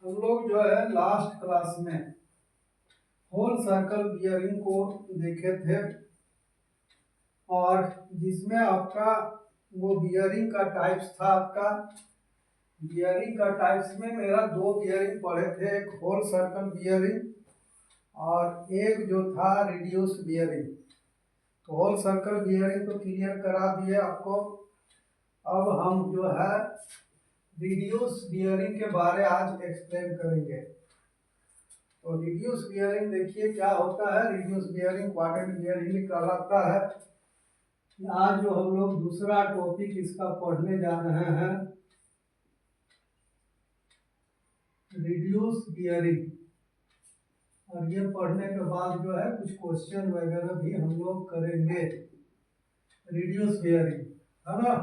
हम लोग जो है लास्ट क्लास में होल सर्कल बियरिंग को देखे थे और जिसमें आपका वो बियरिंग का टाइप्स था। आपका बियरिंग का टाइप्स में मेरा दो बियरिंग पढ़े थे, एक होल सर्कल बियरिंग और एक जो था रिड्यूस बियरिंग। तो होल सर्कल बियरिंग तो क्लियर करा दिए आपको। अब हम जो है रिड्यूस बियरिंग के बारे आज एक्सप्लेन करेंगे। तो रिड्यूस बियरिंग देखिए क्या होता है। रिड्यूस बियरिंग क्वाड्रेंट बियरिंग कहलाता है। आज जो हम लोग दूसरा टॉपिक इसका पढ़ने जा रहे हैं, रिड्यूस बियरिंग, और ये पढ़ने के बाद जो है कुछ क्वेश्चन वगैरह भी हम लोग करेंगे। रिड्यूस बियरिंग है ना।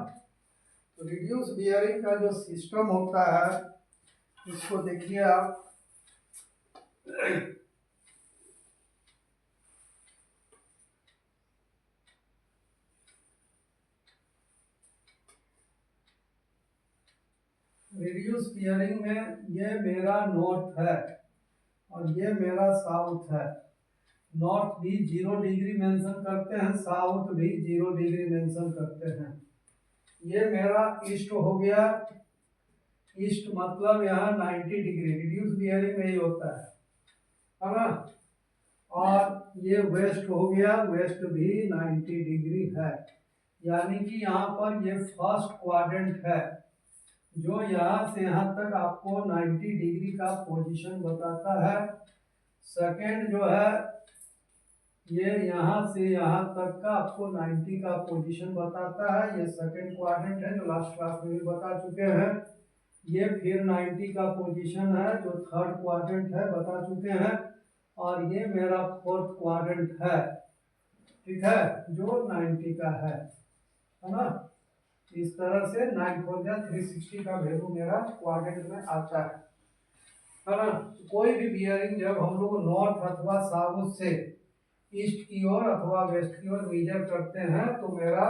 तो रिड्यूस बियरिंग का जो सिस्टम होता है इसको देखिए आप। रिड्यूस बियरिंग में ये मेरा नॉर्थ है और ये मेरा साउथ है। नॉर्थ भी 0 डिग्री मेंशन करते हैं, साउथ भी 0 डिग्री मेंशन करते हैं। ये मेरा ईस्ट हो गया। ईस्ट मतलब यहाँ 90 डिग्री, रिड्यूस बियरिंग में ही होता है ना। और ये वेस्ट हो गया, वेस्ट भी 90 डिग्री है। यानी कि यहाँ पर ये फर्स्ट क्वाड्रेंट है जो यहाँ से यहाँ तक आपको 90 डिग्री का पोजीशन बताता है। सेकंड जो है ये यहाँ से यहाँ तक का आपको 90 का पोजीशन बताता है। ये सेकंड क्वाड्रेंट है जो लास्ट क्लास में भी बता चुके हैं। ये फिर 90 का पोजीशन है जो थर्ड क्वाड्रेंट है, बता चुके हैं। और ये मेरा फोर्थ क्वाड्रेंट है, ठीक है, जो 90 का है ना। इस तरह से 9 4 360 का वैल्यू मेरा क्वाड्रेंट में आता है ना। कोई भी बियरिंग जब हम लोग नॉर्थ अथवा साउथ से ईस्ट की ओर अथवा वेस्ट की ओर मेजर करते हैं तो मेरा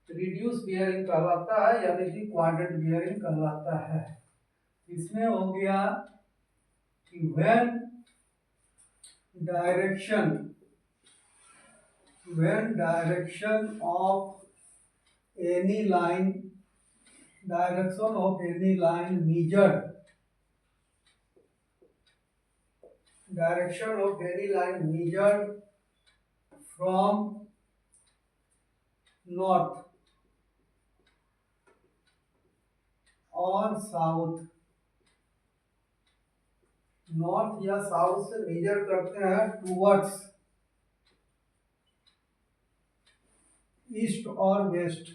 रिड्यूस बियरिंग कहलाता है, यानी कि क्वाड्रेंट बियरिंग कहलाता है। इसमें हो गया कि when direction of any line measured from north और साउथ, नॉर्थ या साउथ से मेजर करते हैं टूवर्ड्स ईस्ट और वेस्ट,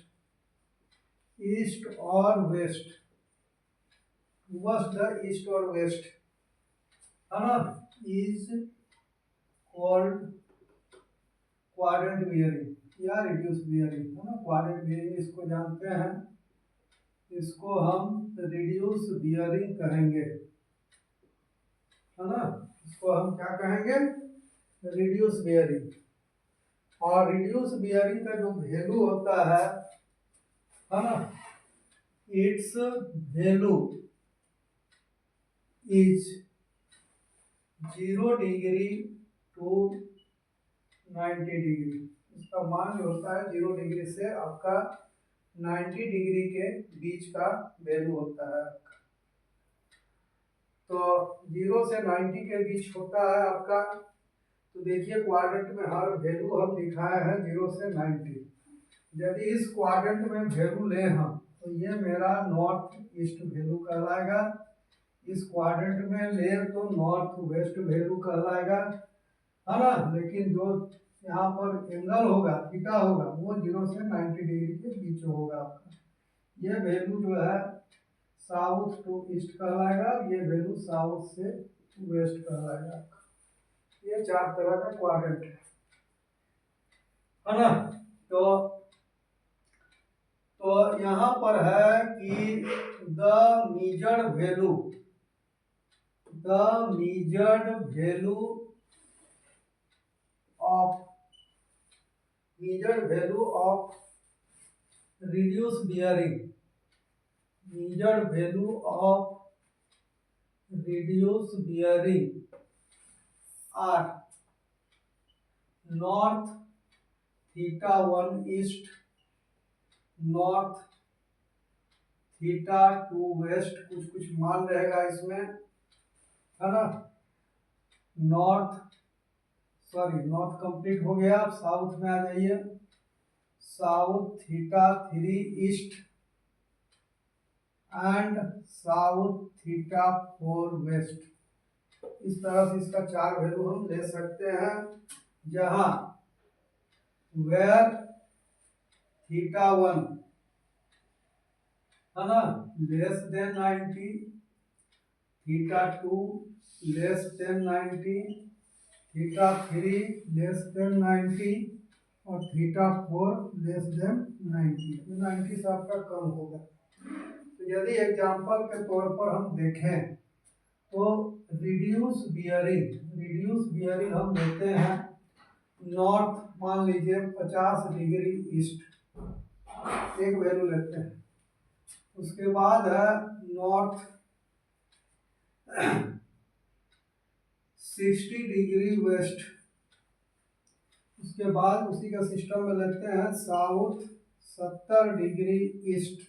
टूवर्ड्स द ईस्ट और वेस्ट है ना, इज कॉल्ड क्वाड्रेंट बियरिंग या रिड्यूस बियरिंग है ना। क्वाड्रेंट बियरिंग इसको जानते हैं, इसको हम रिड्यूस बियरिंग कहेंगे है ना। इसको हम क्या कहेंगे, रिड्यूस बियरिंग। और रिड्यूस बियरिंग का जो वैल्यू होता है ना, its value is 0 degree to 90 degree. इसका मान जो होता है 0 डिग्री से आपका 90 डिग्री के बीच का वैल्यू होता है। तो 0 से 90 के बीच होता है आपका। तो देखिए क्वाड्रेंट में हर वैल्यू हम दिखाए हैं 0 से 90। यदि इस क्वाड्रेंट में वैल्यू ले हम तो ये मेरा नॉर्थ ईस्ट वैल्यू कहलाएगा। इस क्वाड्रेंट में ले तो नॉर्थ वेस्ट वैल्यू कहलाएगा है ना। लेकिन जो यहाँ पर एंगल होगा, थीटा होगा, वो 0 से 90 डिग्री के बीच होगा आपका। ये वैल्यू जो है साउथ टू ईस्ट कहलाएगा, ये वैल्यू साउथ से वेस्ट कहलाएगा। ये 4 तरह का क्वाड्रेंट है ना। तो यहाँ पर है कि the measured value of reduce bearing reduce bearing are north theta 1 east, north theta 2 west, कुछ कुछ मान रहेगा इसमें, है ना। नॉर्थ नॉर्थ कंप्लीट हो गया, अब साउथ में आ जाइए। South theta 3 east and south theta 4 west. इस तरह से इसका 4 वैल्यू हम ले सकते हैं, जहां वेयर थीटा 1 है ना less than 90, theta 2 less than 90, theta 3 less than 90 और थीटा 4 लेस देन 90। 90 से आपका कम होगा। तो यदि एग्जाम्पल के तौर पर हम देखें तो रिड्यूस बियरिंग हम लेते हैं नॉर्थ, मान लीजिए 50 डिग्री ईस्ट, एक वैल्यू लेते हैं। उसके बाद है नॉर्थ 60 डिग्री वेस्ट। उसके बाद उसी का सिस्टम में लेते हैं साउथ 70 डिग्री ईस्ट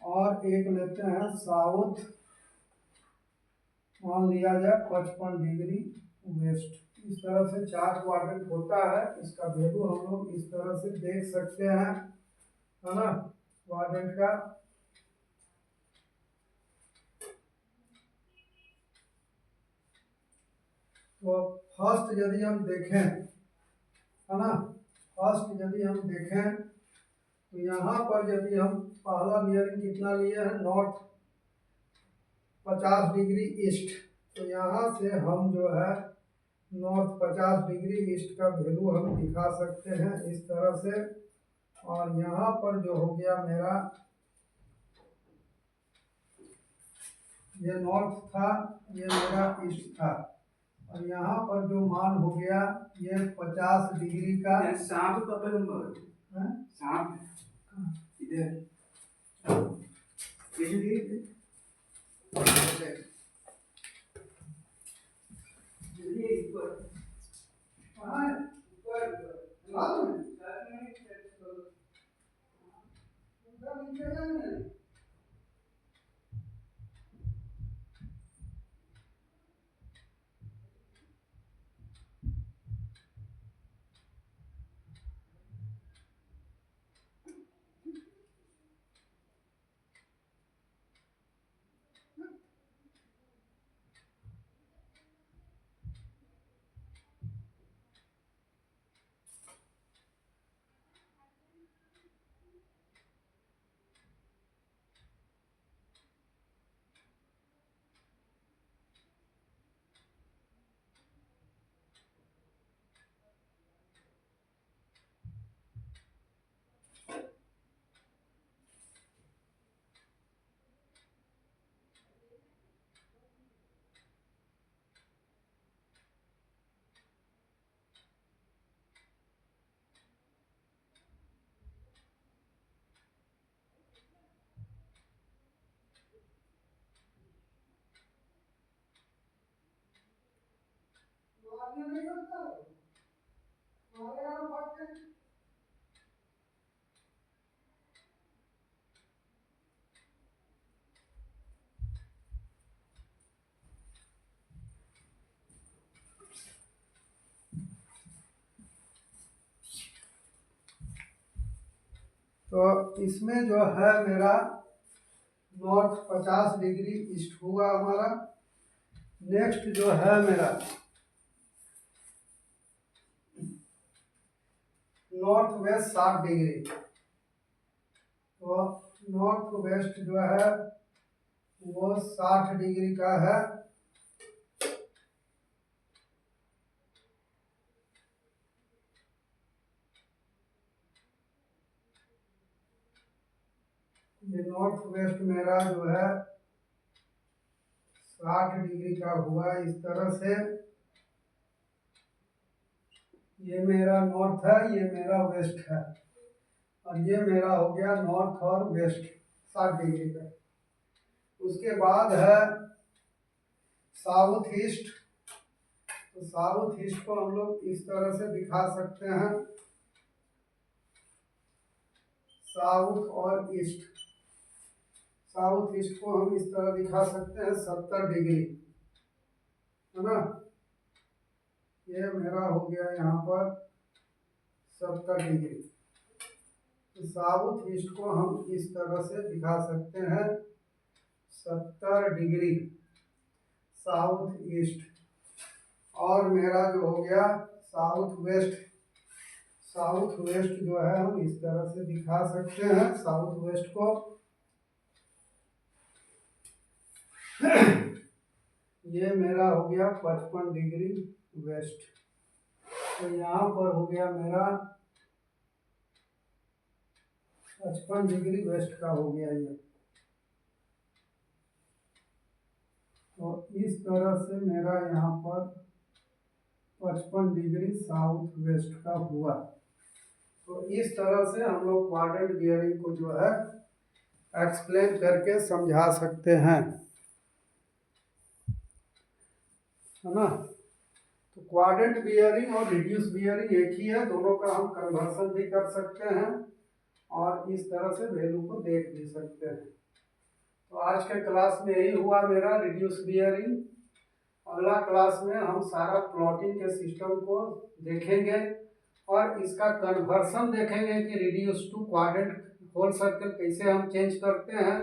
और एक लेते हैं साउथ, मान लिया जाए 55 डिग्री वेस्ट। इस तरह से 4 क्वाड्रेंट होता है। इसका वैल्यू हम लोग इस तरह से देख सकते हैं, है ना, क्वाड्रेंट का। तो फर्स्ट यदि हम देखें, है ना, फर्स्ट यदि हम देखें तो यहाँ पर यदि हम पहला बियरिंग कितना लिए हैं, नॉर्थ 50 डिग्री ईस्ट, तो यहाँ से हम जो है नॉर्थ 50 डिग्री ईस्ट का वैल्यू हम दिखा सकते हैं इस तरह से। और यहाँ पर जो हो गया मेरा, ये नॉर्थ था, ये मेरा ईस्ट था, और यहाँ पर जो मान हो गया ये 50 डिग्री का। सांप इधर नहीं सकता तो इसमें जो है मेरा नॉर्थ 50 डिग्री ईस्ट हुआ हमारा। नेक्स्ट जो है मेरा नॉर्थ वेस्ट 60 डिग्री। तो नॉर्थ वेस्ट जो है वो 60 डिग्री का है। ये नॉर्थ वेस्ट मेरा जो है 60 डिग्री का हुआ इस तरह से। ये मेरा नॉर्थ है, ये मेरा वेस्ट है, और ये मेरा हो गया नॉर्थ और वेस्ट 60 डिग्री का। उसके बाद है साउथ ईस्ट। तो साउथ ईस्ट को हम लोग इस तरह से दिखा सकते हैं, साउथ और ईस्ट। साउथ ईस्ट को हम इस तरह दिखा सकते हैं 70 डिग्री, है ना। ये मेरा हो गया यहाँ पर 70 डिग्री। तो साउथ ईस्ट को हम इस तरह से दिखा सकते हैं 70 डिग्री साउथ ईस्ट। और मेरा जो हो गया साउथ वेस्ट, साउथ वेस्ट जो है हम इस तरह से दिखा सकते हैं साउथ वेस्ट को। ये मेरा हो गया 55 डिग्री वेस्ट। तो यहाँ पर हो गया मेरा 55 डिग्री वेस्ट का हो गया ये। तो इस तरह से मेरा यहाँ पर 55 डिग्री साउथ वेस्ट का हुआ। तो इस तरह से हम लोग क्वाड्रेंट बियरिंग को जो है एक्सप्लेन करके समझा सकते हैं, है ना। तो क्वाड्रेंट बियरिंग और रिड्यूस बियरिंग एक ही है, दोनों का हम कन्वर्सन भी कर सकते हैं और इस तरह से वैल्यू को देख भी सकते हैं। तो आज के क्लास में यही हुआ मेरा रिड्यूस बियरिंग। अगला क्लास में हम सारा प्लॉटिंग के सिस्टम को देखेंगे और इसका कन्वर्सन देखेंगे कि reduce to quadrant whole circle कैसे हम चेंज करते हैं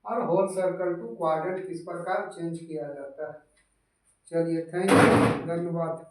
और होल सर्कल टू क्वाड्रेंट किस प्रकार चेंज किया जाता है। चलिए, थैंक यू, धन्यवाद।